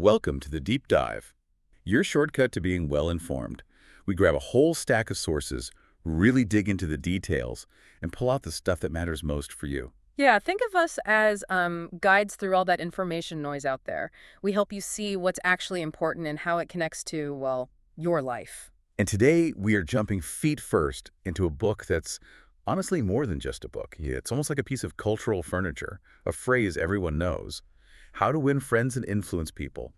Welcome to the Deep Dive, your shortcut to being well-informed. We grab a whole stack of sources, really dig into the details, and pull out the stuff that matters most for you. Yeah, think of us as guides through all that information noise out there. We help you see what's actually important and how it connects to, well, your life. And today, we are jumping feet first into a book that's honestly more than just a book. Yeah, it's almost like a piece of cultural furniture, a phrase everyone knows. How to Win Friends and Influence People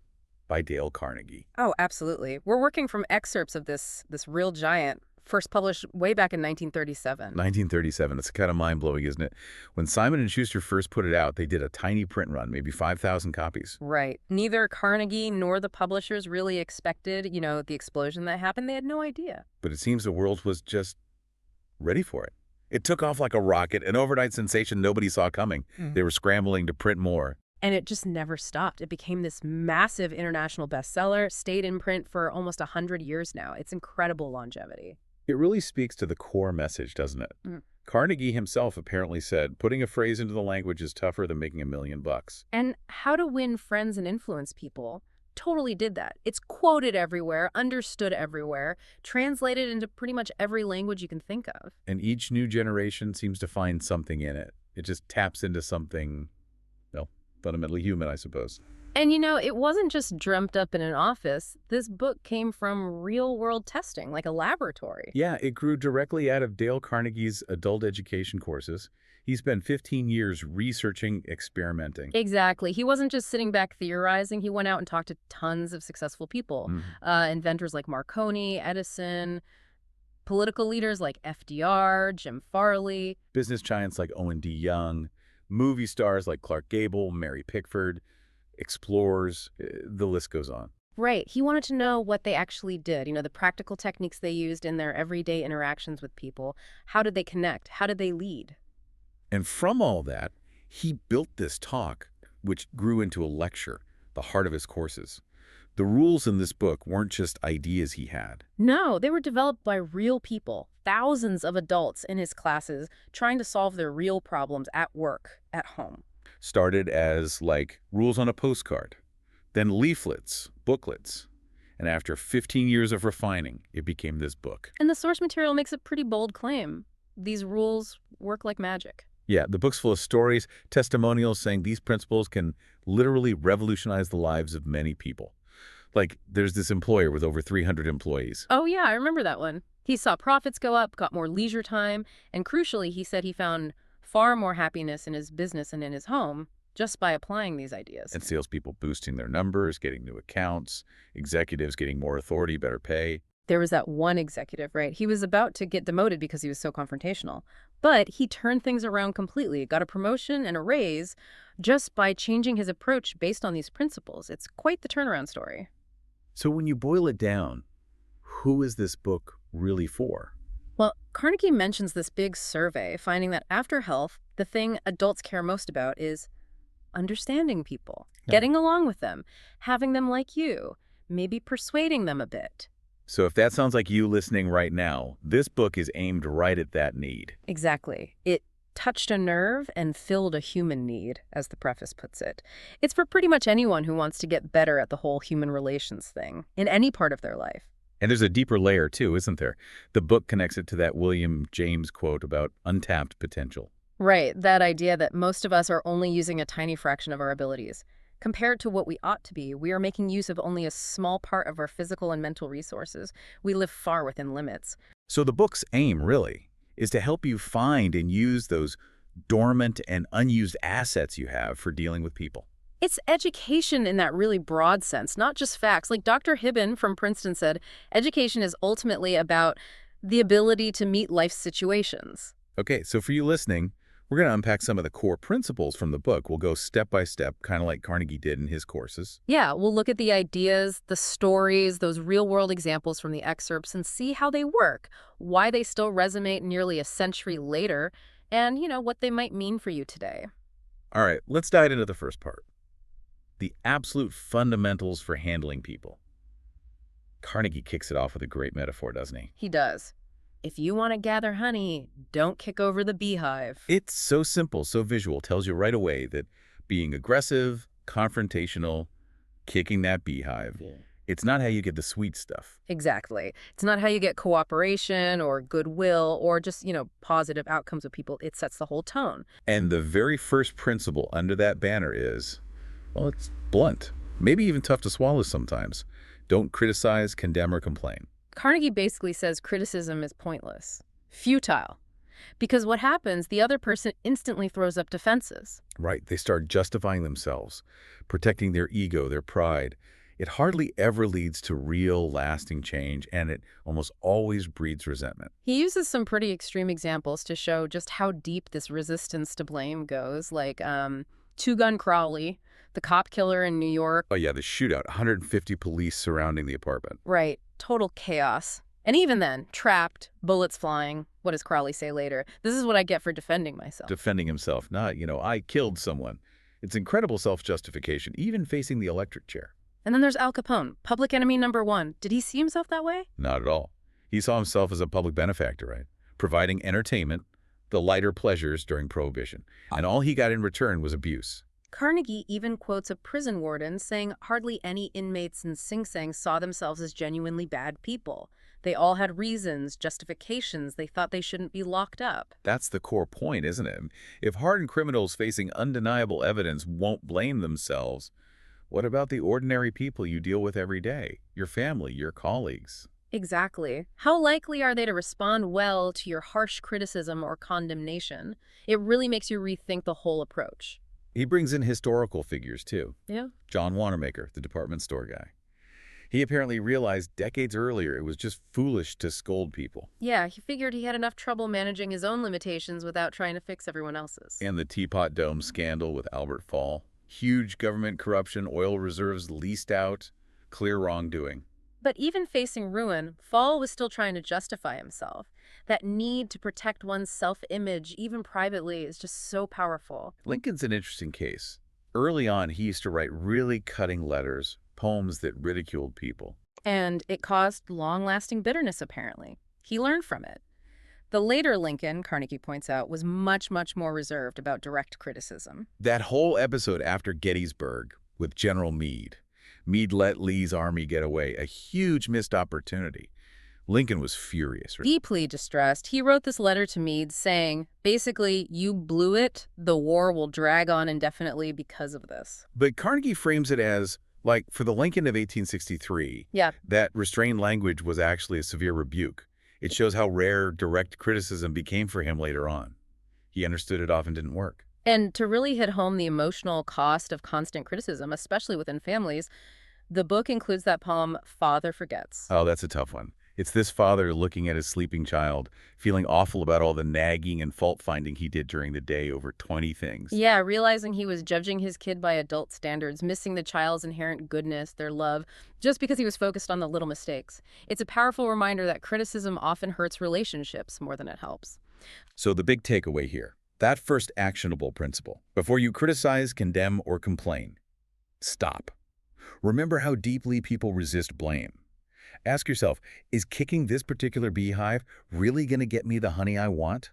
by Dale Carnegie. Oh, absolutely. We're working from excerpts of this real giant, first published way back in 1937. 1937. It's kind of mind-blowing, isn't it? When Simon & Schuster first put it out, they did a tiny print run, maybe 5,000 copies. Right. Neither Carnegie nor the publishers really expected, the explosion that happened. They had no idea. But it seems the world was just ready for it. It took off like a rocket, an overnight sensation nobody saw coming. They were scrambling to print more. And it just never stopped. It became this massive international bestseller, stayed in print for almost 100 years now. It's incredible longevity. It really speaks to the core message, doesn't it? Carnegie himself apparently said, putting a phrase into the language is tougher than making $1 million. And How to Win Friends and Influence People totally did that. It's quoted everywhere, understood everywhere, translated into pretty much every language you can think of. And each new generation seems to find something in it. It just taps into something, well, fundamentally human, I suppose. And it wasn't just dreamt up in an office. This book came from real-world testing, like a laboratory. Yeah, it grew directly out of Dale Carnegie's adult education courses. He spent 15 years researching, experimenting. Exactly. He wasn't just sitting back theorizing. He went out and talked to tons of successful people. Inventors like Marconi, Edison, political leaders like FDR, Jim Farley. Business giants like Owen D. Young, movie stars like Clark Gable, Mary Pickford, explorers, the list goes on. Right. He wanted to know what they actually did, the practical techniques they used in their everyday interactions with people. How did they connect? How did they lead? And from all that, he built this talk, which grew into a lecture, the heart of his courses. The rules in this book weren't just ideas he had. No, they were developed by real people, thousands of adults in his classes trying to solve their real problems at work, at home. Started as, like, rules on a postcard, then leaflets, booklets. And after 15 years of refining, it became this book. And the source material makes a pretty bold claim. These rules work like magic. Yeah, the book's full of stories, testimonials saying these principles can literally revolutionize the lives of many people. Like, there's this employer with over 300 employees. Oh, yeah, I remember that one. He saw profits go up, got more leisure time, and crucially, he said he found far more happiness in his business and in his home just by applying these ideas. And salespeople boosting their numbers, getting new accounts, executives getting more authority, better pay. There was that one executive, right? He was about to get demoted because he was so confrontational. But he turned things around completely, got a promotion and a raise just by changing his approach based on these principles. It's quite the turnaround story. So when you boil it down, who is this book really for? Well, Carnegie mentions this big survey, finding that after health, the thing adults care most about is understanding people, getting along with them, having them like you, maybe persuading them a bit. So if that sounds like you listening right now, this book is aimed right at that need. Exactly. It touched a nerve and filled a human need, as the preface puts it. It's for pretty much anyone who wants to get better at the whole human relations thing in any part of their life. And there's a deeper layer, too, isn't there? The book connects it to that William James quote about untapped potential. Right, that idea that most of us are only using a tiny fraction of our abilities. Compared to what we ought to be, we are making use of only a small part of our physical and mental resources. We live far within limits. So the book's aim, really, is to help you find and use those dormant and unused assets you have for dealing with people. It's education in that really broad sense, not just facts. Like Dr. Hibben from Princeton said, education is ultimately about the ability to meet life's situations. Okay, so for you listening, we're going to unpack some of the core principles from the book. We'll go step by step, kind of like Carnegie did in his courses. Yeah, we'll look at the ideas, the stories, those real-world examples from the excerpts and see how they work, why they still resonate nearly a century later, and, what they might mean for you today. All right, let's dive into the first part. The absolute fundamentals for handling people. Carnegie kicks it off with a great metaphor, doesn't he? He does. If you want to gather honey, don't kick over the beehive. It's so simple, so visual, tells you right away that being aggressive, confrontational, Kicking that beehive. It's not how you get the sweet stuff. Exactly. It's not how you get cooperation or goodwill or just, positive outcomes with people. It sets the whole tone. And the very first principle under that banner is, well, it's blunt, maybe even tough to swallow sometimes. Don't criticize, condemn, or complain. Carnegie basically says criticism is pointless, futile, because what happens, the other person instantly throws up defenses. Right, they start justifying themselves, protecting their ego, their pride. It hardly ever leads to real, lasting change, and it almost always breeds resentment. He uses some pretty extreme examples to show just how deep this resistance to blame goes, like Two-Gun Crowley, the cop killer in New York. Oh yeah, the shootout, 150 police surrounding the apartment. Right, total chaos. And even then, trapped, bullets flying. What does Crowley say later? This is what I get for defending myself. Defending himself, not, I killed someone. It's incredible self-justification, even facing the electric chair. And then there's Al Capone, public enemy #1. Did he see himself that way? Not at all. He saw himself as a public benefactor, right? Providing entertainment, the lighter pleasures during Prohibition. And all he got in return was abuse. Carnegie even quotes a prison warden saying hardly any inmates in Sing Sing saw themselves as genuinely bad people. They all had reasons, justifications. They thought they shouldn't be locked up. That's the core point, isn't it? If hardened criminals facing undeniable evidence won't blame themselves, what about the ordinary people you deal with every day? Your family, your colleagues? Exactly. How likely are they to respond well to your harsh criticism or condemnation? It really makes you rethink the whole approach. He brings in historical figures, too. Yeah. John Wanamaker, the department store guy. He apparently realized decades earlier it was just foolish to scold people. Yeah, he figured he had enough trouble managing his own limitations without trying to fix everyone else's. And the Teapot Dome scandal with Albert Fall. Huge government corruption, oil reserves leased out, clear wrongdoing. But even facing ruin, Fall was still trying to justify himself. That need to protect one's self-image, even privately, is just so powerful. Lincoln's an interesting case. Early on, he used to write really cutting letters, poems that ridiculed people. And it caused long-lasting bitterness, apparently. He learned from it. The later Lincoln, Carnegie points out, was much, much more reserved about direct criticism. That whole episode after Gettysburg with General Meade. Meade let Lee's army get away, a huge missed opportunity. Lincoln was furious. Deeply distressed, he wrote this letter to Meade saying, basically, you blew it, the war will drag on indefinitely because of this. But Carnegie frames it as, like, for the Lincoln of 1863, that restrained language was actually a severe rebuke. It shows how rare direct criticism became for him later on. He understood it often didn't work. And to really hit home the emotional cost of constant criticism, especially within families, the book includes that poem, Father Forgets. Oh, that's a tough one. It's this father looking at his sleeping child, feeling awful about all the nagging and fault-finding he did during the day over 20 things. Yeah, realizing he was judging his kid by adult standards, missing the child's inherent goodness, their love, just because he was focused on the little mistakes. It's a powerful reminder that criticism often hurts relationships more than it helps. So the big takeaway here, that first actionable principle, before you criticize, condemn, or complain, stop. Remember how deeply people resist blame. Ask yourself, is kicking this particular beehive really going to get me the honey I want?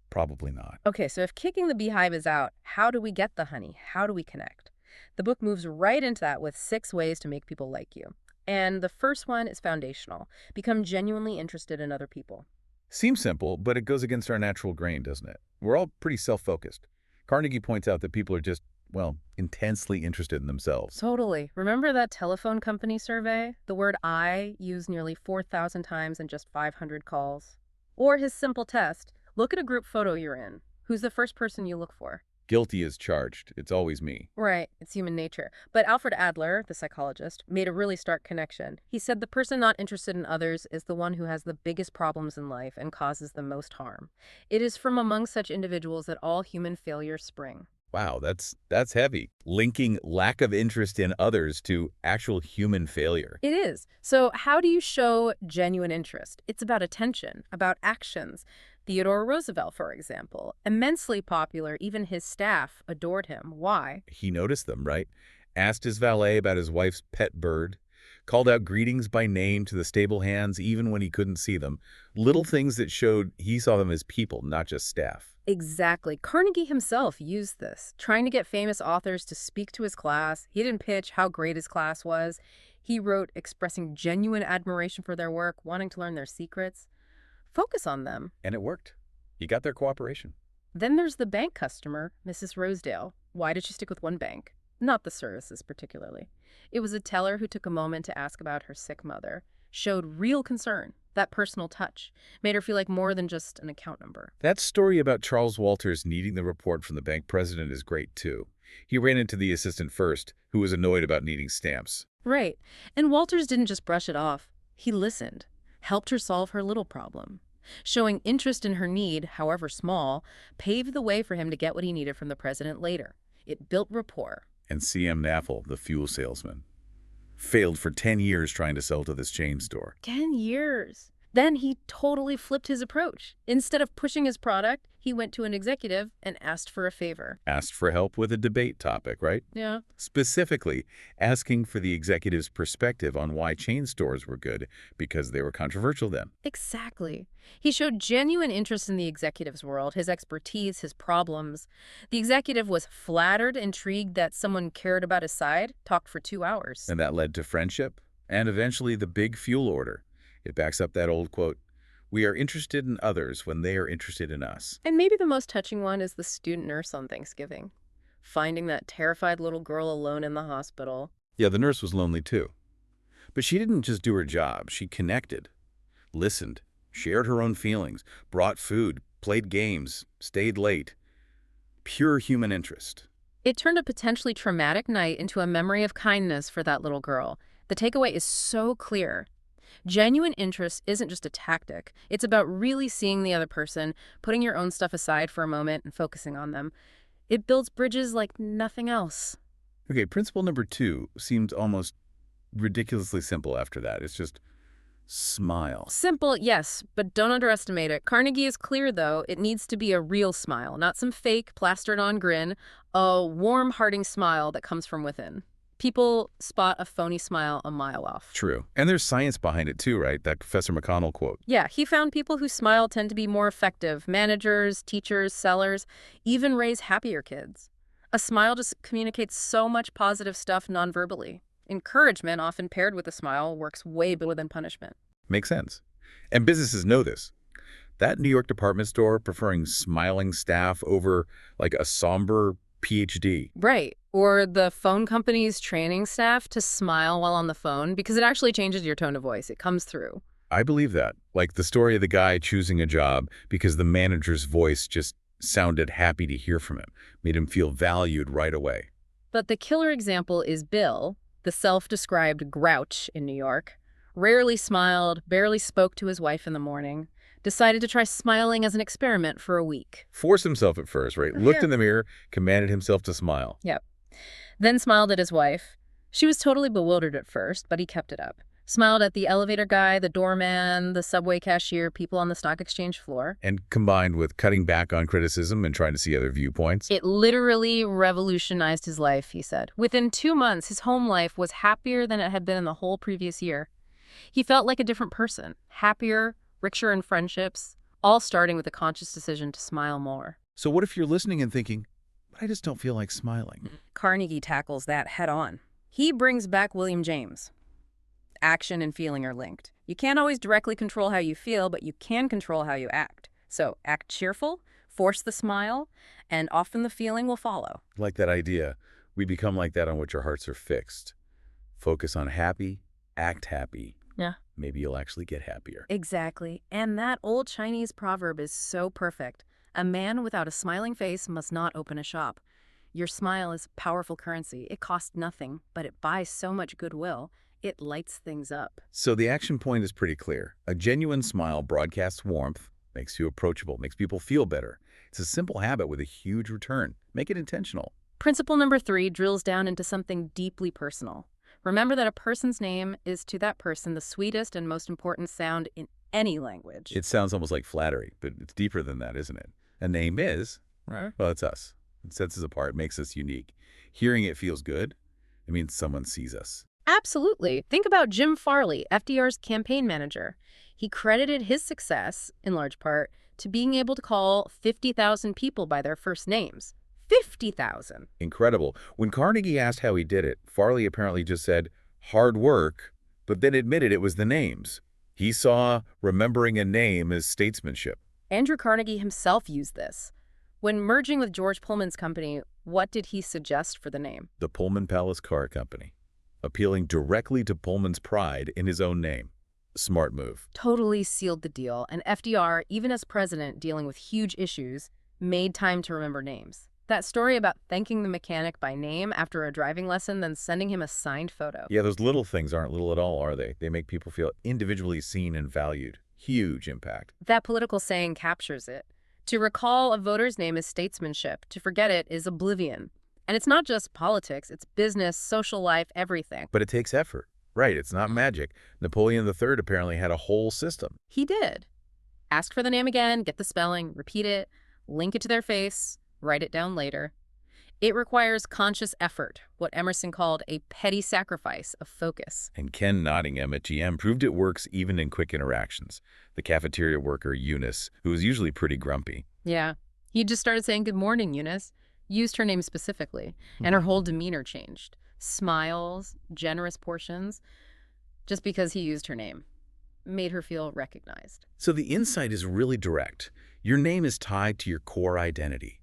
Probably not. Okay, so if kicking the beehive is out, how do we get the honey? How do we connect? The book moves right into that with 6 ways to make people like you. And the first one is foundational. Become genuinely interested in other people. Seems simple, but it goes against our natural grain, doesn't it? We're all pretty self-focused. Carnegie points out that people are just, well, intensely interested in themselves. Totally. Remember that telephone company survey? The word I used nearly 4,000 times in just 500 calls. Or his simple test. Look at a group photo you're in. Who's the first person you look for? Guilty as charged. It's always me. Right. It's human nature. But Alfred Adler, the psychologist, made a really stark connection. He said the person not interested in others is the one who has the biggest problems in life and causes the most harm. It is from among such individuals that all human failures spring. Wow, that's heavy. Linking lack of interest in others to actual human failure. It is. So how do you show genuine interest? It's about attention, about actions. Theodore Roosevelt, for example, immensely popular, even his staff adored him. Why? He noticed them, right? Asked his valet about his wife's pet bird, called out greetings by name to the stable hands even when he couldn't see them. Little things that showed he saw them as people, not just staff. Exactly. Carnegie himself used this, trying to get famous authors to speak to his class. He didn't pitch how great his class was. He wrote expressing genuine admiration for their work, wanting to learn their secrets. Focus on them. And it worked. He got their cooperation. Then there's the bank customer, Mrs. Rosedale. Why did she stick with one bank? Not the services particularly. It was a teller who took a moment to ask about her sick mother, showed real concern. That personal touch made her feel like more than just an account number. That story about Charles Walters needing the report from the bank president is great, too. He ran into the assistant first, who was annoyed about needing stamps. Right. And Walters didn't just brush it off. He listened, helped her solve her little problem. Showing interest in her need, however small, paved the way for him to get what he needed from the president later. It built rapport. And C.M. Naffel, the fuel salesman, failed for 10 years trying to sell to this chain store. 10 years. Then he totally flipped his approach. Instead of pushing his product, he went to an executive and asked for a favor. Asked for help with a debate topic, right? Yeah. Specifically, asking for the executive's perspective on why chain stores were good because they were controversial then. Exactly. He showed genuine interest in the executive's world, his expertise, his problems. The executive was flattered, intrigued that someone cared about his side, talked for 2 hours. And that led to friendship and eventually the big fuel order. It backs up that old quote, "We are interested in others when they are interested in us." And maybe the most touching one is the student nurse on Thanksgiving. Finding that terrified little girl alone in the hospital. Yeah, the nurse was lonely too. But she didn't just do her job. She connected, listened, shared her own feelings, brought food, played games, stayed late. Pure human interest. It turned a potentially traumatic night into a memory of kindness for that little girl. The takeaway is so clear. Genuine interest isn't just a tactic. It's about really seeing the other person, putting your own stuff aside for a moment and focusing on them. It builds bridges like nothing else. Okay, principle number 2 seems almost ridiculously simple after that. It's just smile. Simple, yes, but don't underestimate it. Carnegie is clear, though. It needs to be a real smile, not some fake, plastered-on grin. A warm, hearting smile that comes from within. People spot a phony smile a mile off. True. And there's science behind it too, right? That Professor McConnell quote. Yeah, he found people who smile tend to be more effective. Managers, teachers, sellers, even raise happier kids. A smile just communicates so much positive stuff nonverbally. Encouragement, often paired with a smile, works way better than punishment. Makes sense. And businesses know this. That New York department store preferring smiling staff over like a somber PhD. Right. Or the phone company's training staff to smile while on the phone because it actually changes your tone of voice. It comes through. I believe that. Like the story of the guy choosing a job because the manager's voice just sounded happy to hear from him, made him feel valued right away. But the killer example is Bill, the self-described grouch in New York. Rarely smiled, barely spoke to his wife in the morning. Decided to try smiling as an experiment for a week. Forced himself at first, right? Looked in the mirror, commanded himself to smile. Yep. Then smiled at his wife. She was totally bewildered at first, but he kept it up. Smiled at the elevator guy, the doorman, the subway cashier, people on the stock exchange floor. And combined with cutting back on criticism and trying to see other viewpoints. It literally revolutionized his life, he said. Within 2 months, his home life was happier than it had been in the whole previous year. He felt like a different person, happier, richer in friendships, all starting with a conscious decision to smile more. So what if you're listening and thinking, but I just don't feel like smiling? Carnegie tackles that head on. He brings back William James. Action and feeling are linked. You can't always directly control how you feel, but you can control how you act. So act cheerful, force the smile, and often the feeling will follow. Like that idea, we become like that on which our hearts are fixed. Focus on happy, act happy. Yeah. Maybe you'll actually get happier. Exactly. And that old Chinese proverb is so perfect. A man without a smiling face must not open a shop. Your smile is powerful currency. It costs nothing, but it buys so much goodwill. It lights things up. So the action point is pretty clear. A genuine smile broadcasts warmth, makes you approachable, makes people feel better. It's a simple habit with a huge return. Make it intentional. Principle number 3 drills down into something deeply personal. Remember that a person's name is to that person the sweetest and most important sound in any language. It sounds almost like flattery, but it's deeper than that, isn't it? A name is, right? Well, it's us. It sets us apart, makes us unique. Hearing it feels good. It means someone sees us. Absolutely. Think about Jim Farley, FDR's campaign manager. He credited his success, in large part, to being able to call 50,000 people by their first names. 50,000. Incredible. When Carnegie asked how he did it, Farley apparently just said, hard work, but then admitted it was the names. He saw remembering a name as statesmanship. Andrew Carnegie himself used this. When merging with George Pullman's company, what did he suggest for the name? The Pullman Palace Car Company, appealing directly to Pullman's pride in his own name. Smart move. Totally sealed the deal, and FDR, even as president dealing with huge issues, made time to remember names. That story about thanking the mechanic by name after a driving lesson, then sending him a signed photo. Yeah, those little things aren't little at all, are they? They make people feel individually seen and valued. Huge impact. That political saying captures it. To recall a voter's name is statesmanship. To forget it is oblivion. And it's not just politics, it's business, social life, everything. But it takes effort. Right, it's not magic. Napoleon III apparently had a whole system. He did. Ask for the name again, get the spelling, repeat it, link it to their face, write it down later. It requires conscious effort, what Emerson called a petty sacrifice of focus. And Ken Nottingham at GM proved it works even in quick interactions. The cafeteria worker, Eunice, who was usually pretty grumpy. Yeah. He just started saying, "Good morning, Eunice." Used her name specifically, and her whole demeanor changed. Smiles, generous portions, just because he used her name. Made her feel recognized. So the insight is really direct. Your name is tied to your core identity.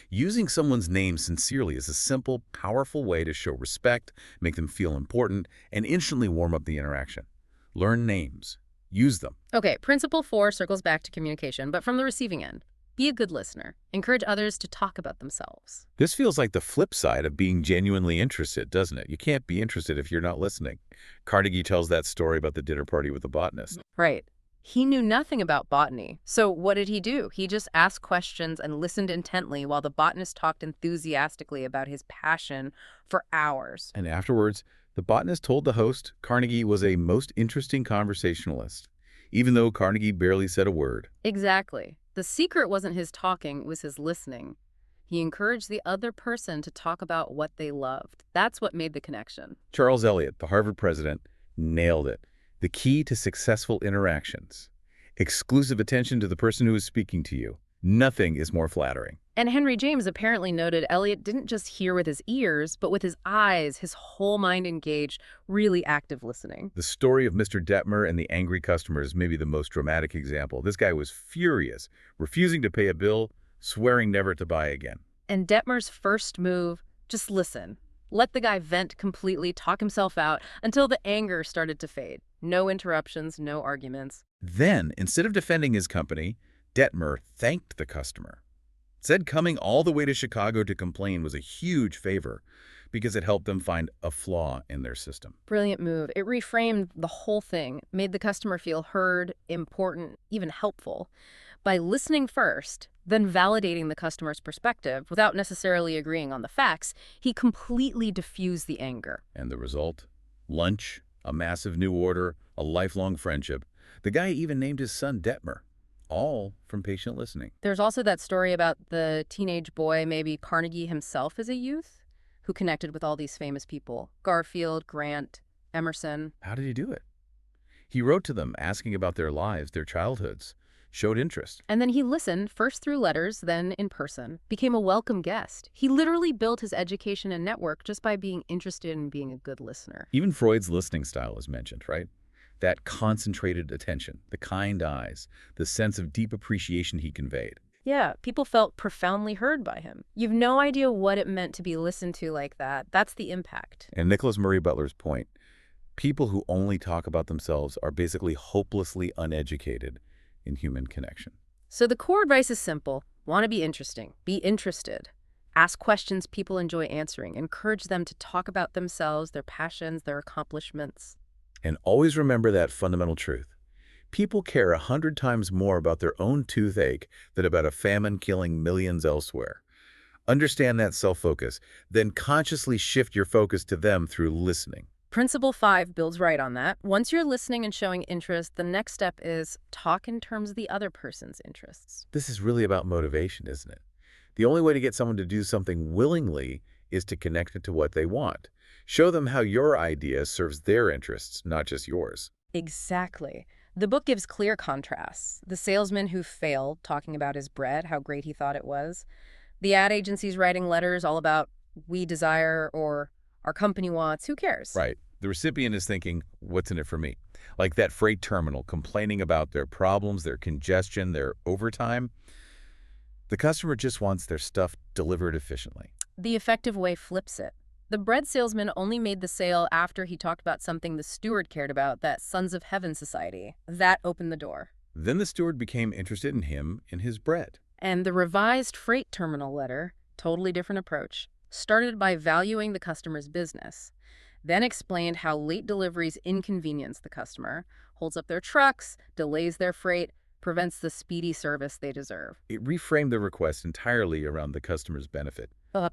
Using someone's name sincerely is a simple, powerful way to show respect, make them feel important, and instantly warm up the interaction. Learn names. Use them. Okay, principle 4 circles back to communication, but from the receiving end. Be a good listener. Encourage others to talk about themselves. This feels like the flip side of being genuinely interested, doesn't it? You can't be interested if you're not listening. Carnegie tells that story about the dinner party with the botanist. Right. He knew nothing about botany. So what did he do? He just asked questions and listened intently while the botanist talked enthusiastically about his passion for hours. And afterwards, the botanist told the host Carnegie was a most interesting conversationalist, even though Carnegie barely said a word. Exactly. The secret wasn't his talking, it was his listening. He encouraged the other person to talk about what they loved. That's what made the connection. Charles Eliot, the Harvard president, nailed it. The key to successful interactions. Exclusive attention to the person who is speaking to you. Nothing is more flattering. And Henry James apparently noted Eliot didn't just hear with his ears, but with his eyes, his whole mind engaged, really active listening. The story of Mr. Detmer and the angry customers may be the most dramatic example. This guy was furious, refusing to pay a bill, swearing never to buy again. And Detmer's first move, just listen. Let the guy vent completely, talk himself out, until the anger started to fade. No interruptions, no arguments. Then, instead of defending his company, Detmer thanked the customer. Said coming all the way to Chicago to complain was a huge favor because it helped them find a flaw in their system. Brilliant move. It reframed the whole thing, made the customer feel heard, important, even helpful. By listening first, then validating the customer's perspective without necessarily agreeing on the facts, he completely diffused the anger. And the result? Lunch, a massive new order, a lifelong friendship. The guy even named his son Detmer. All from patient listening. There's also that story about the teenage boy, maybe Carnegie himself as a youth, who connected with all these famous people. Garfield, Grant, Emerson. How did he do it? He wrote to them asking about their lives, their childhoods, showed interest. And then he listened, first through letters, then in person, became a welcome guest. He literally built his education and network just by being interested in being a good listener. Even Freud's listening style is mentioned, right? That concentrated attention, the kind eyes, the sense of deep appreciation he conveyed. Yeah, people felt profoundly heard by him. You've no idea what it meant to be listened to like that. That's the impact. And Nicholas Murray Butler's point, people who only talk about themselves are basically hopelessly uneducated in human connection. So the core advice is simple. Want to be interesting. Be interested. Ask questions people enjoy answering. Encourage them to talk about themselves, their passions, their accomplishments. And always remember that fundamental truth. People care 100 times more about their own toothache than about a famine killing millions elsewhere. Understand that self-focus, then consciously shift your focus to them through listening. Principle 5 builds right on that. Once you're listening and showing interest, the next step is talk in terms of the other person's interests. This is really about motivation, isn't it? The only way to get someone to do something willingly is to connect it to what they want. Show them how your idea serves their interests, not just yours. Exactly. The book gives clear contrasts. The salesman who failed, talking about his bread, how great he thought it was. The ad agency's writing letters all about we desire or our company wants. Who cares? Right. The recipient is thinking, what's in it for me? Like that freight terminal complaining about their problems, their congestion, their overtime. The customer just wants their stuff delivered efficiently. The effective way flips it. The bread salesman only made the sale after he talked about something the steward cared about, that Sons of Heaven Society. That opened the door. Then the steward became interested in him and his bread. And the revised freight terminal letter, totally different approach, started by valuing the customer's business, then explained how late deliveries inconvenience the customer, holds up their trucks, delays their freight, prevents the speedy service they deserve. It reframed the request entirely around the customer's benefit.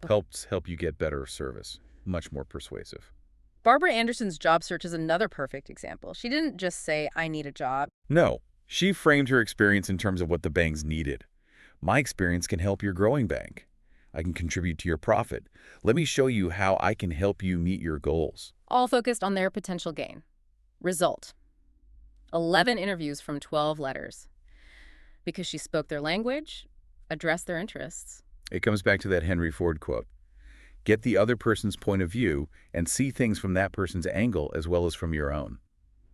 Help you get better service. Much more persuasive. Barbara Anderson's job search is another perfect example. She didn't just say, I need a job. No, she framed her experience in terms of what the banks needed. My experience can help your growing bank. I can contribute to your profit. Let me show you how I can help you meet your goals. All focused on their potential gain. Result: 11 interviews from 12 letters. Because she spoke their language, addressed their interests. It comes back to that Henry Ford quote. Get the other person's point of view and see things from that person's angle as well as from your own.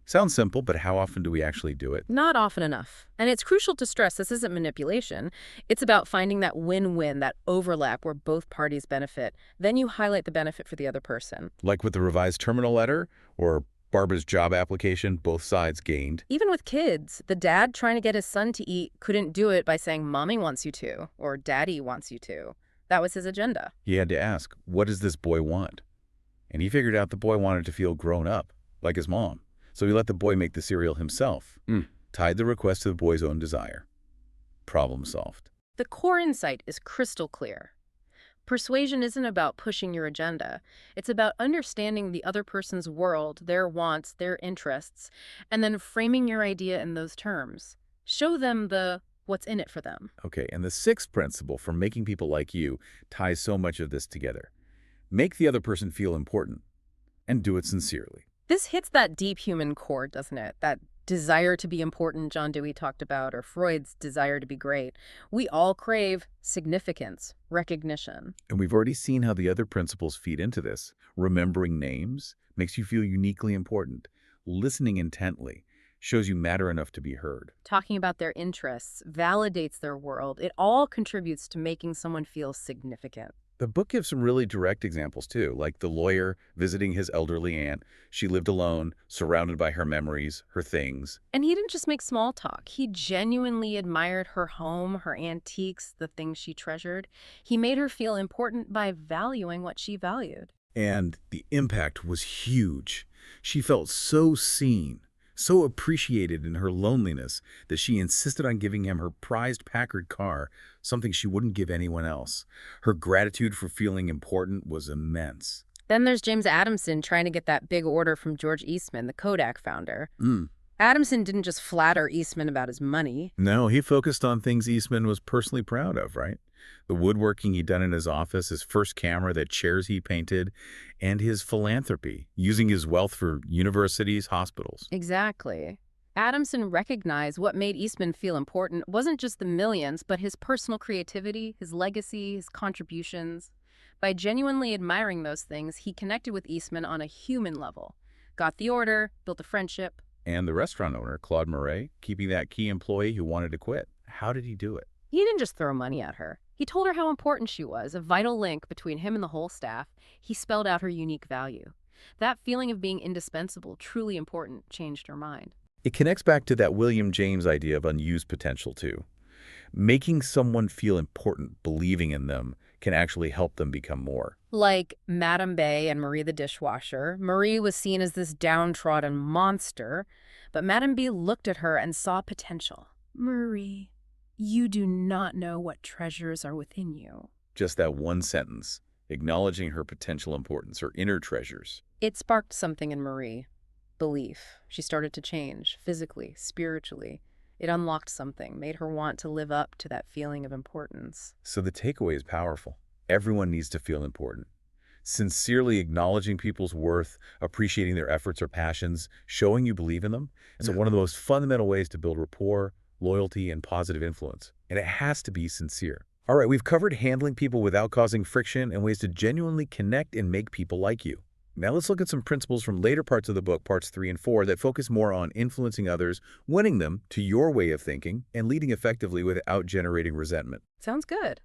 Sounds simple, but how often do we actually do it? Not often enough. And it's crucial to stress this isn't manipulation. It's about finding that win-win, that overlap where both parties benefit. Then you highlight the benefit for the other person. Like with the revised terminal letter or Barbara's job application, both sides gained. Even with kids, the dad trying to get his son to eat couldn't do it by saying mommy wants you to or daddy wants you to. That was his agenda. He had to ask, what does this boy want? And he figured out the boy wanted to feel grown up, like his mom. So he let the boy make the cereal himself, tied the request to the boy's own desire. Problem solved. The core insight is crystal clear. Persuasion isn't about pushing your agenda. It's about understanding the other person's world, their wants, their interests, and then framing your idea in those terms. Show them the what's in it for them. Okay, and the sixth principle for making people like you ties so much of this together. Make the other person feel important, and do it sincerely. This hits that deep human core, doesn't it? That desire to be important John Dewey talked about, or Freud's desire to be great. We all crave significance, recognition. And we've already seen how the other principles feed into this. Remembering names makes you feel uniquely important. Listening intently shows you matter enough to be heard. Talking about their interests validates their world. It all contributes to making someone feel significant. The book gives some really direct examples, too, like the lawyer visiting his elderly aunt. She lived alone, surrounded by her memories, her things. And he didn't just make small talk. He genuinely admired her home, her antiques, the things she treasured. He made her feel important by valuing what she valued. And the impact was huge. She felt so seen, so appreciated in her loneliness that she insisted on giving him her prized Packard car, something she wouldn't give anyone else. Her gratitude for feeling important was immense. Then there's James Adamson trying to get that big order from George Eastman, the Kodak founder. Adamson didn't just flatter Eastman about his money. No, he focused on things Eastman was personally proud of, right? The woodworking he'd done in his office, his first camera, the chairs he painted, and his philanthropy, using his wealth for universities, hospitals. Exactly. Adamson recognized what made Eastman feel important wasn't just the millions, but his personal creativity, his legacy, his contributions. By genuinely admiring those things, he connected with Eastman on a human level, got the order, built a friendship. And the restaurant owner, Claude Murray, keeping that key employee who wanted to quit. How did he do it? He didn't just throw money at her. He told her how important she was, a vital link between him and the whole staff. He spelled out her unique value. That feeling of being indispensable, truly important, changed her mind. It connects back to that William James idea of unused potential, too. Making someone feel important, believing in them, can actually help them become more. Like Madame Bay and Marie the dishwasher. Marie was seen as this downtrodden monster, but Madame B looked at her and saw potential. Marie, you do not know what treasures are within you. Just that one sentence, acknowledging her potential importance, her inner treasures. It sparked something in Marie. Belief. She started to change, physically, spiritually. It unlocked something, made her want to live up to that feeling of importance. So the takeaway is powerful. Everyone needs to feel important. Sincerely acknowledging people's worth, appreciating their efforts or passions, showing you believe in them. It's one of the most fundamental ways to build rapport, loyalty, and positive influence. And it has to be sincere. All right, we've covered handling people without causing friction and ways to genuinely connect and make people like you. Now let's look at some principles from later parts of the book, parts 3 and 4, that focus more on influencing others, winning them to your way of thinking, and leading effectively without generating resentment. Sounds good.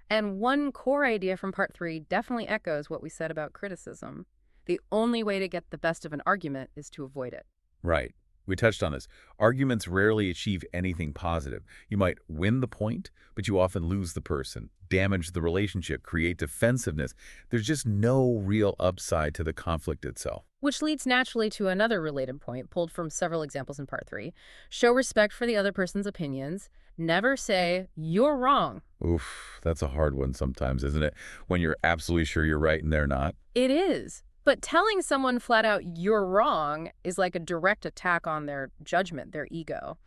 And one core idea from part 3 definitely echoes what we said about criticism. The only way to get the best of an argument is to avoid it. Right. We touched on this. Arguments rarely achieve anything positive. You might win the point, but you often lose the person, damage the relationship, create defensiveness. There's just no real upside to the conflict itself. Which leads naturally to another related point pulled from several examples in part 3. Show respect for the other person's opinions. Never say, "You're wrong." Oof, that's a hard one sometimes, isn't it? When you're absolutely sure you're right and they're not. It is. But telling someone flat out, "You're wrong," is like a direct attack on their judgment, their ego.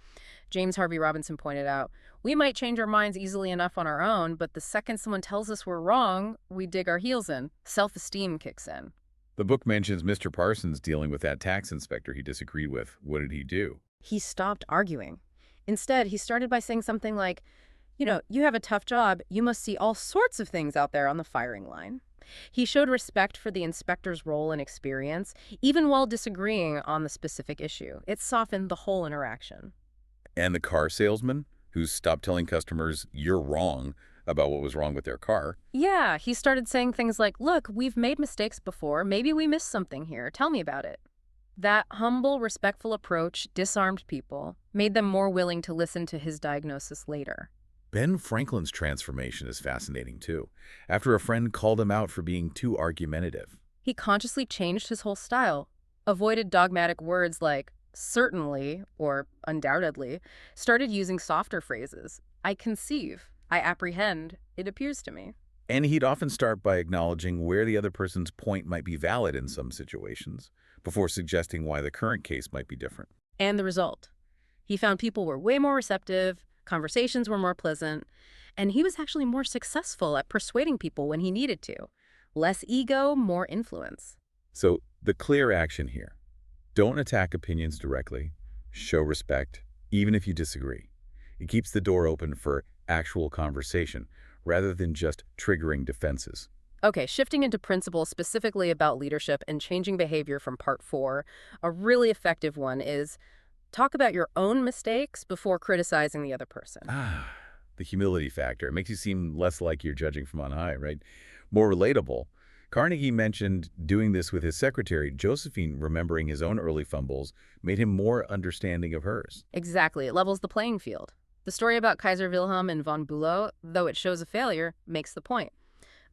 James Harvey Robinson pointed out, we might change our minds easily enough on our own, but the second someone tells us we're wrong, we dig our heels in. Self-esteem kicks in. The book mentions Mr. Parsons dealing with that tax inspector he disagreed with. What did he do? He stopped arguing. Instead, he started by saying something like, you have a tough job. You must see all sorts of things out there on the firing line. He showed respect for the inspector's role and experience, even while disagreeing on the specific issue. It softened the whole interaction. And the car salesman, who stopped telling customers you're wrong about what was wrong with their car. Yeah, he started saying things like, look, we've made mistakes before. Maybe we missed something here. Tell me about it. That humble, respectful approach disarmed people, made them more willing to listen to his diagnosis later. Ben Franklin's transformation is fascinating, too. After a friend called him out for being too argumentative. He consciously changed his whole style, avoided dogmatic words like certainly or undoubtedly, started using softer phrases. I conceive, I apprehend, it appears to me. And he'd often start by acknowledging where the other person's point might be valid in some situations, before suggesting why the current case might be different. And the result? He found people were way more receptive, conversations were more pleasant, and he was actually more successful at persuading people when he needed to. Less ego, more influence. So the clear action here: don't attack opinions directly. Show respect, even if you disagree. It keeps the door open for actual conversation, rather than just triggering defenses. Okay, shifting into principles specifically about leadership and changing behavior from part 4, a really effective one is talk about your own mistakes before criticizing the other person. The humility factor. It makes you seem less like you're judging from on high, right? More relatable. Carnegie mentioned doing this with his secretary, Josephine, remembering his own early fumbles, made him more understanding of hers. Exactly. It levels the playing field. The story about Kaiser Wilhelm and von Bülow, though it shows a failure, makes the point.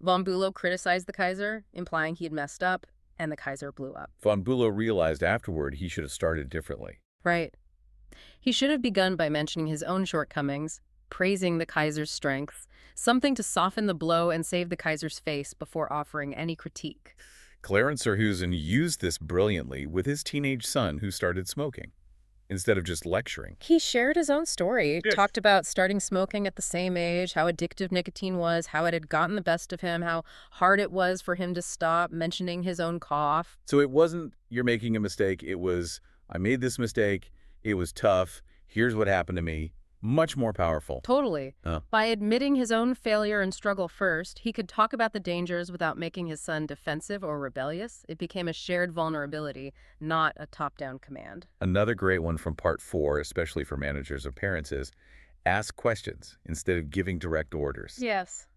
Von Bülow criticized the Kaiser, implying he had messed up, and the Kaiser blew up. Von Bülow realized afterward he should have started differently. Right. He should have begun by mentioning his own shortcomings, praising the Kaiser's strengths, something to soften the blow and save the Kaiser's face before offering any critique. Clarence Serhusen used this brilliantly with his teenage son who started smoking, instead of just lecturing. He shared his own story, Yes. Talked about starting smoking at the same age, how addictive nicotine was, how it had gotten the best of him, how hard it was for him to stop, mentioning his own cough. So it wasn't, you're making a mistake. It was, I made this mistake. It was tough. Here's what happened to me. Much more powerful. Totally. By admitting his own failure and struggle first, he could talk about the dangers without making his son defensive or rebellious. It became a shared vulnerability, not a top-down command. Another great one from part 4, especially for managers or parents, is ask questions instead of giving direct orders. Yes.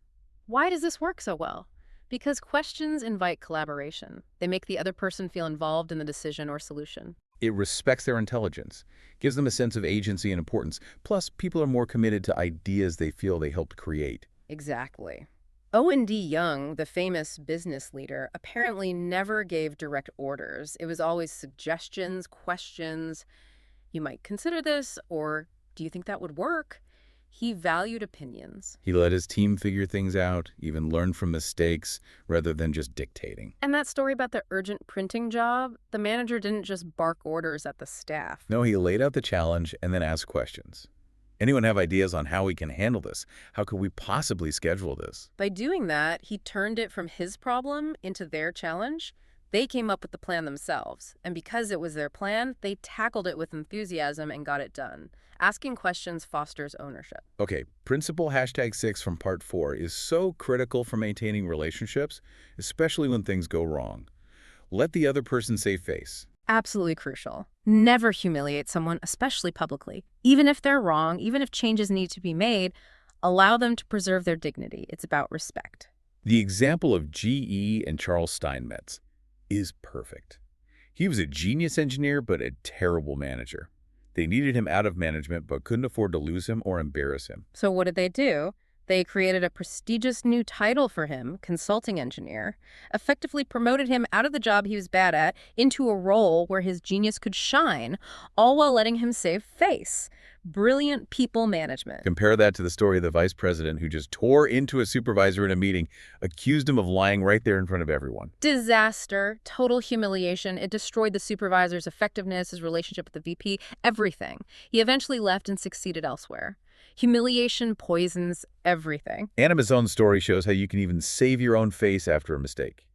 Why does this work so well? Because questions invite collaboration. They make the other person feel involved in the decision or solution. It respects their intelligence, gives them a sense of agency and importance. Plus, people are more committed to ideas they feel they helped create. Exactly. Owen D. Young, the famous business leader, apparently never gave direct orders. It was always suggestions, questions. You might consider this, or do you think that would work? He valued opinions. He let his team figure things out, even learn from mistakes, rather than just dictating. And that story about the urgent printing job, the manager didn't just bark orders at the staff. No, he laid out the challenge and then asked questions. Anyone have ideas on how we can handle this? How could we possibly schedule this? By doing that, he turned it from his problem into their challenge. They came up with the plan themselves, and because it was their plan, they tackled it with enthusiasm and got it done. Asking questions fosters ownership. Okay, principle #6 from part 4 is so critical for maintaining relationships, especially when things go wrong. Let the other person save face. Absolutely crucial. Never humiliate someone, especially publicly. Even if they're wrong, even if changes need to be made, allow them to preserve their dignity. It's about respect. The example of GE and Charles Steinmetz is perfect. He was a genius engineer but a terrible manager. They needed him out of management but couldn't afford to lose him or embarrass him. So what did they do? They created a prestigious new title for him, consulting engineer, effectively promoted him out of the job he was bad at into a role where his genius could shine, all while letting him save face. Brilliant people management. Compare that to the story of the vice president who just tore into a supervisor in a meeting, accused him of lying right there in front of everyone. Disaster, total humiliation. It destroyed the supervisor's effectiveness, his relationship with the VP, everything. He eventually left and succeeded elsewhere. Humiliation poisons everything. Anima's own story shows how you can even save your own face after a mistake.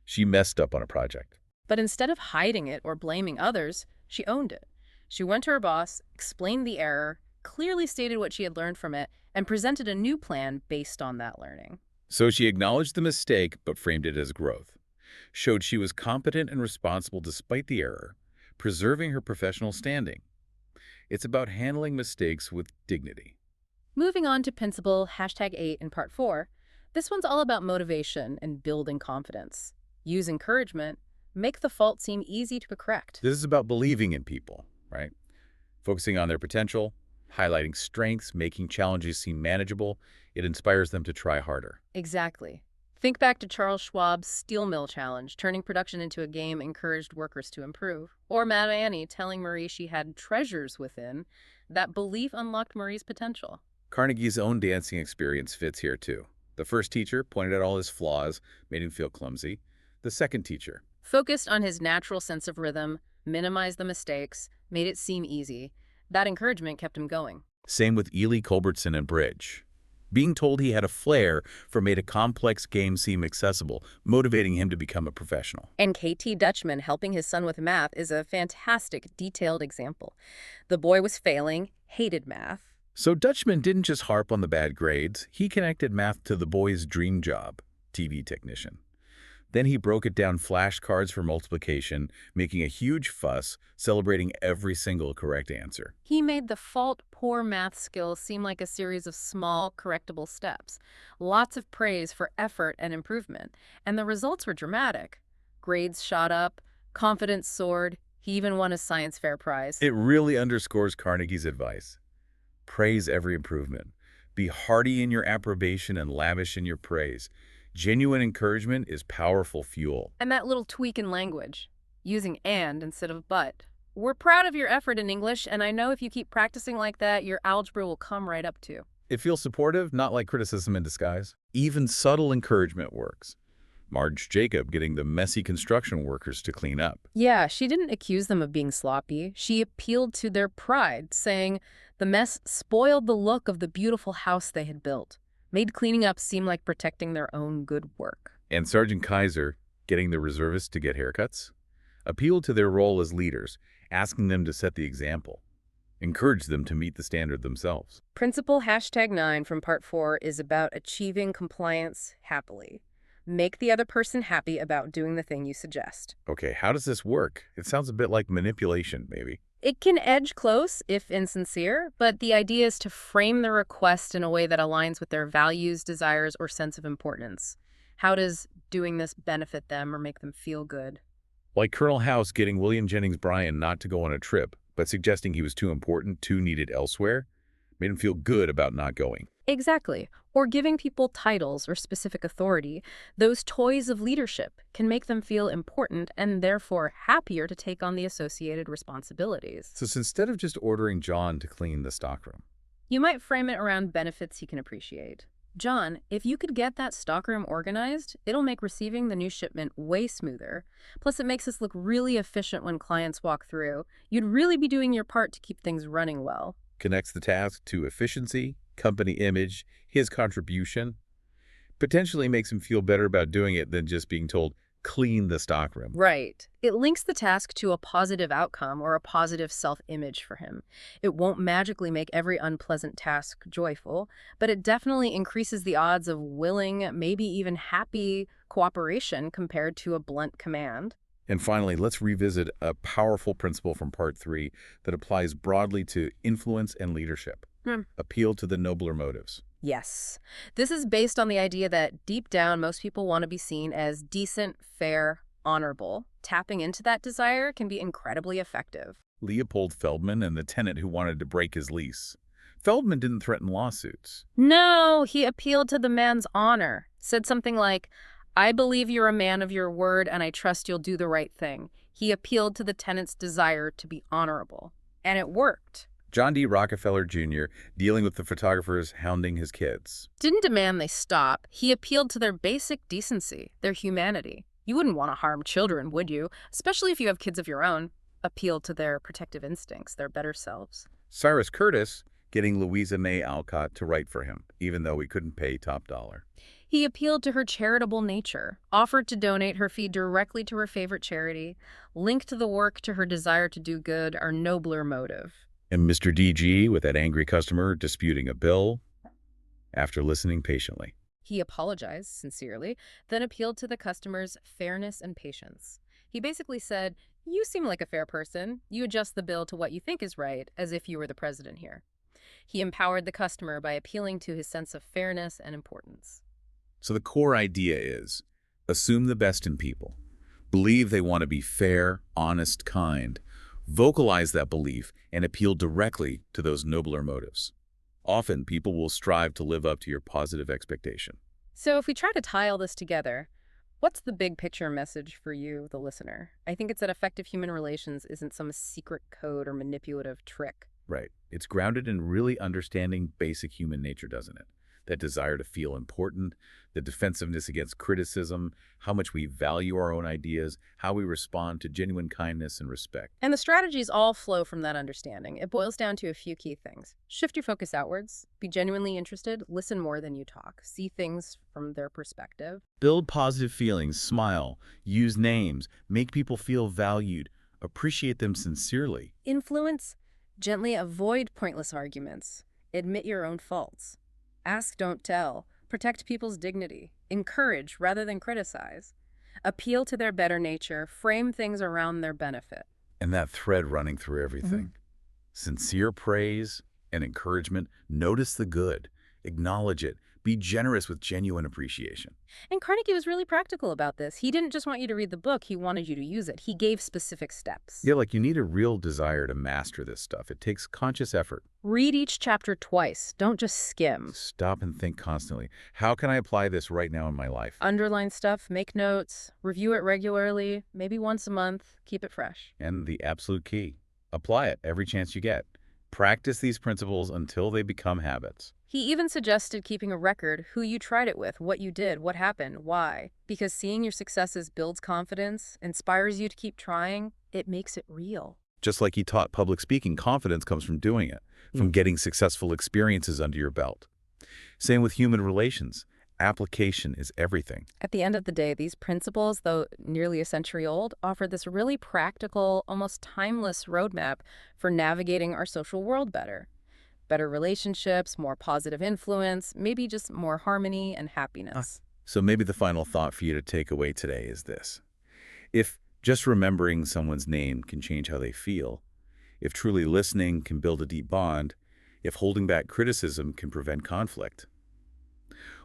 She messed up on a project. But instead of hiding it or blaming others, she owned it. She went to her boss, explained the error, clearly stated what she had learned from it, and presented a new plan based on that learning. So she acknowledged the mistake but framed it as growth. Showed she was competent and responsible despite the error, preserving her professional standing. It's about handling mistakes with dignity. Moving on to principle #8 in part 4, this one's all about motivation and building confidence. Use encouragement, make the fault seem easy to correct. This is about believing in people, right? Focusing on their potential, highlighting strengths, making challenges seem manageable. It inspires them to try harder. Exactly. Think back to Charles Schwab's steel mill challenge. Turning production into a game encouraged workers to improve. Or Mad Annie telling Marie she had treasures within. That belief unlocked Marie's potential. Carnegie's own dancing experience fits here too. The first teacher pointed out all his flaws, made him feel clumsy. The second teacher focused on his natural sense of rhythm, minimized the mistakes, made it seem easy. That encouragement kept him going. Same with Ely Culbertson and Bridge. Being told he had a flair for made a complex game seem accessible, motivating him to become a professional. And KT Dutchman helping his son with math is a fantastic, detailed example. The boy was failing, hated math. So Dutchman didn't just harp on the bad grades. He connected math to the boy's dream job, TV technician. Then he broke it down flashcards for multiplication, making a huge fuss, celebrating every single correct answer. He made the fault-poor math skills seem like a series of small, correctable steps. Lots of praise for effort and improvement. And the results were dramatic. Grades shot up, confidence soared. He even won a science fair prize. It really underscores Carnegie's advice. Praise every improvement. Be hearty in your approbation and lavish in your praise. Genuine encouragement is powerful fuel. And that little tweak in language, using and instead of but. We're proud of your effort in English, and I know if you keep practicing like that, your algebra will come right up too. It feels supportive, not like criticism in disguise. Even subtle encouragement works. Marge Jacob getting the messy construction workers to clean up. Yeah, she didn't accuse them of being sloppy. She appealed to their pride, saying the mess spoiled the look of the beautiful house they had built. Made cleaning up seem like protecting their own good work. And Sergeant Kaiser, getting the reservists to get haircuts, appealed to their role as leaders, asking them to set the example, encouraged them to meet the standard themselves. Principle #9 from part 4 is about achieving compliance happily. Make the other person happy about doing the thing you suggest. Okay, how does this work? It sounds a bit like manipulation, maybe. It can edge close, if insincere, but the idea is to frame the request in a way that aligns with their values, desires, or sense of importance. How does doing this benefit them or make them feel good? Like Colonel House getting William Jennings Bryan not to go on a trip, but suggesting he was too important, too needed elsewhere, made him feel good about not going. Exactly. Or giving people titles or specific authority. Those toys of leadership can make them feel important and therefore happier to take on the associated responsibilities. So instead of just ordering John to clean the stockroom, you might frame it around benefits he can appreciate. John, if you could get that stockroom organized, it'll make receiving the new shipment way smoother. Plus, it makes us look really efficient when clients walk through. You'd really be doing your part to keep things running well. connects the task to efficiency, company image, his contribution, potentially makes him feel better about doing it than just being told, clean the stockroom. Right. It links the task to a positive outcome or a positive self-image for him. It won't magically make every unpleasant task joyful, but it definitely increases the odds of willing, maybe even happy cooperation compared to a blunt command. And finally, let's revisit a powerful principle from Part 3 that applies broadly to influence and leadership. Appeal to the nobler motives. Yes. This is based on the idea that deep down, most people want to be seen as decent, fair, honorable. Tapping into that desire can be incredibly effective. Leopold Feldman and the tenant who wanted to break his lease. Feldman didn't threaten lawsuits. No, he appealed to the man's honor. Said something like, I believe you're a man of your word and I trust you'll do the right thing. He appealed to the tenant's desire to be honorable. And it worked. John D. Rockefeller Jr. dealing with the photographers hounding his kids. Didn't demand they stop. He appealed to their basic decency, their humanity. You wouldn't want to harm children, would you? Especially if you have kids of your own. Appeal to their protective instincts, their better selves. Cyrus Curtis getting Louisa May Alcott to write for him, even though he couldn't pay top dollar. He appealed to her charitable nature, offered to donate her fee directly to her favorite charity, linked the work to her desire to do good, our nobler motive. And Mr. DG with that angry customer disputing a bill after listening patiently. He apologized sincerely, then appealed to the customer's fairness and patience. He basically said, you seem like a fair person. You adjust the bill to what you think is right, as if you were the president here. He empowered the customer by appealing to his sense of fairness and importance. So the core idea is, assume the best in people. Believe they want to be fair, honest, kind. Vocalize that belief and appeal directly to those nobler motives. Often, people will strive to live up to your positive expectation. So if we try to tie all this together, what's the big picture message for you, the listener? I think it's that effective human relations isn't some secret code or manipulative trick. Right. It's grounded in really understanding basic human nature, doesn't it? That desire to feel important, the defensiveness against criticism, how much we value our own ideas, how we respond to genuine kindness and respect. And the strategies all flow from that understanding. It boils down to a few key things. Shift your focus outwards. Be genuinely interested. Listen more than you talk. See things from their perspective. Build positive feelings. Smile. Use names. Make people feel valued. Appreciate them sincerely. Influence. Gently avoid pointless arguments. Admit your own faults. Ask, don't tell. Protect people's dignity. Encourage rather than criticize. Appeal to their better nature. Frame things around their benefit. And that thread running through everything. Sincere praise and encouragement. Notice the good. Acknowledge it. Be generous with genuine appreciation. And Carnegie was really practical about this. He didn't just want you to read the book, he wanted you to use it. He gave specific steps. Yeah, like you need a real desire to master this stuff. It takes conscious effort. Read each chapter twice. Don't just skim. Stop and think constantly. How can I apply this right now in my life? Underline stuff, make notes, review it regularly, maybe once a month, keep it fresh. And the absolute key, apply it every chance you get. Practice these principles until they become habits. He even suggested keeping a record, who you tried it with, what you did, what happened, why. Because seeing your successes builds confidence, inspires you to keep trying, it makes it real. Just like he taught public speaking, confidence comes from doing it, from getting successful experiences under your belt. Same with human relations. Application is everything. At the end of the day, these principles, though nearly a century old, offer this really practical, almost timeless roadmap for navigating our social world better. Better relationships, more positive influence, maybe just more harmony and happiness. So maybe the final thought for you to take away today is this. If just remembering someone's name can change how they feel, if truly listening can build a deep bond, if holding back criticism can prevent conflict,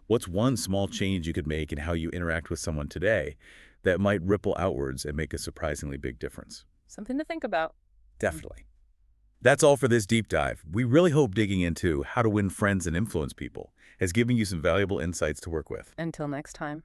what's one small change you could make in how you interact with someone today that might ripple outwards and make a surprisingly big difference? Something to think about. Definitely. That's all for this deep dive. We really hope digging into how to win friends and influence people has given you some valuable insights to work with. Until next time.